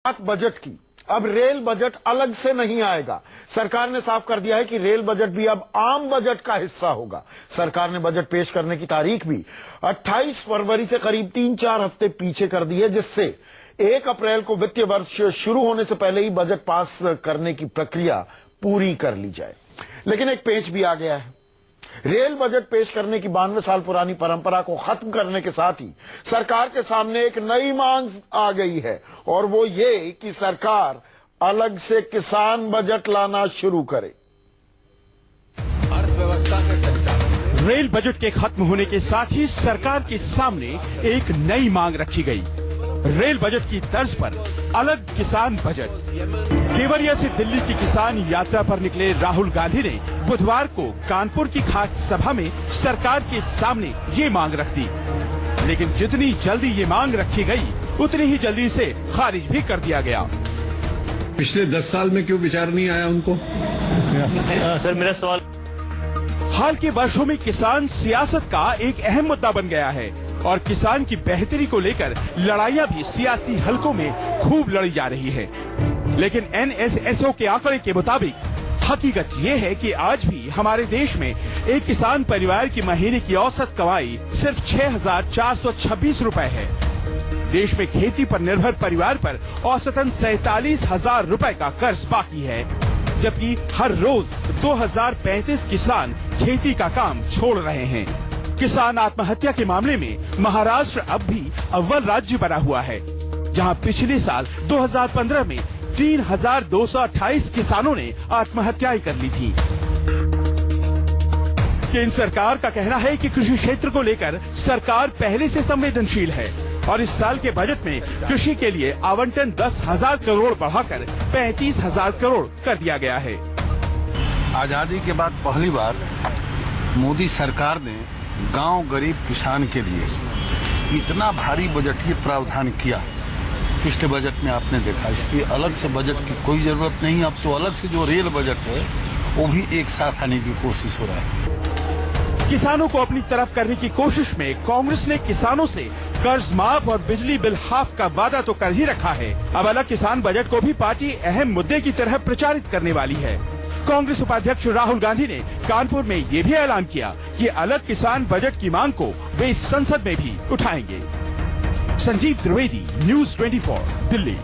बात बजट की, अब रेल बजट अलग से नहीं आएगा। सरकार ने साफ कर दिया है कि रेल बजट भी अब आम बजट का हिस्सा होगा। सरकार ने बजट पेश करने की तारीख भी 28 फरवरी से करीब 3-4 हफ्ते पीछे कर दी है, जिससे 1 अप्रैल को वित्तीय वर्ष शुरू होने से पहले ही बजट पास करने की प्रक्रिया पूरी कर ली जाए। लेकिन एक पेच भी आ गया है। रेल बजट पेश करने की 92 साल पुरानी परंपरा को खत्म करने के साथ ही सरकार के सामने एक नई मांग आ गई है, और वो ये कि सरकार अलग से किसान बजट लाना शुरू करे। अर्थव्यवस्था के संचालन रेल बजट के खत्म होने के साथ ही सरकार के सामने एक नई मांग रखी गई। रेल बजट की तर्ज पर अलग किसान बजट। केवड़िया से दिल्ली की किसान यात्रा पर निकले राहुल गांधी ने बुधवार को कानपुर की खाक सभा में सरकार के सामने ये मांग रख दी। लेकिन जितनी जल्दी ये मांग रखी गई, उतनी ही जल्दी इसे खारिज भी कर दिया गया। पिछले 10 साल में क्यों विचार नहीं आया उनको? सर मेरा सवाल, हाल के वर्षों में किसान सियासत का एक अहम मुद्दा बन गया है और किसान की बेहतरी को लेकर लड़ाइयां भी सियासी हलकों में खूब लड़ी जा रही है। लेकिन NSSO के आंकड़े के मुताबिक हकीकत ये है कि आज भी हमारे देश में एक किसान परिवार की महीने की औसत कमाई सिर्फ 6,426 रुपए है। देश में खेती पर निर्भर परिवार पर औसतन 47,000 रुपए का कर्ज बाकी है, जबकि हर रोज 2,035 किसान खेती का काम छोड़ रहे हैं। किसान आत्महत्या के मामले में महाराष्ट्र अब भी अव्वल राज्य बना हुआ है, जहां पिछले साल 2015 में 3,228 किसानों ने आत्महत्याएं कर ली थी। केंद्र सरकार का कहना है कि कृषि क्षेत्र को लेकर सरकार पहले से संवेदनशील है और इस साल के बजट में कृषि के लिए आवंटन 10,000 करोड़ बढ़ाकर 35,000 करोड़ कर दिया गया है। आजादी के बाद पहली बार मोदी सरकार ने गांव गरीब किसान के लिए इतना भारी बजटीय प्रावधान किया, पिछले बजट में आपने देखा। इसलिए अलग से बजट की कोई जरूरत नहीं। अब तो अलग से जो रेल बजट है वो भी एक साथ आने की कोशिश हो रहा है। किसानों को अपनी तरफ करने की कोशिश में कांग्रेस ने किसानों से कर्ज माफ और बिजली बिल हाफ का वादा तो कर ही रखा है। अब अलग किसान बजट को भी पार्टी अहम मुद्दे की तरह प्रचारित करने वाली है। कांग्रेस उपाध्यक्ष राहुल गांधी ने कानपुर में ये भी ऐलान किया कि अलग किसान बजट की मांग को वे संसद में भी उठाएंगे। संजीव त्रिवेदी, न्यूज़ 24, दिल्ली।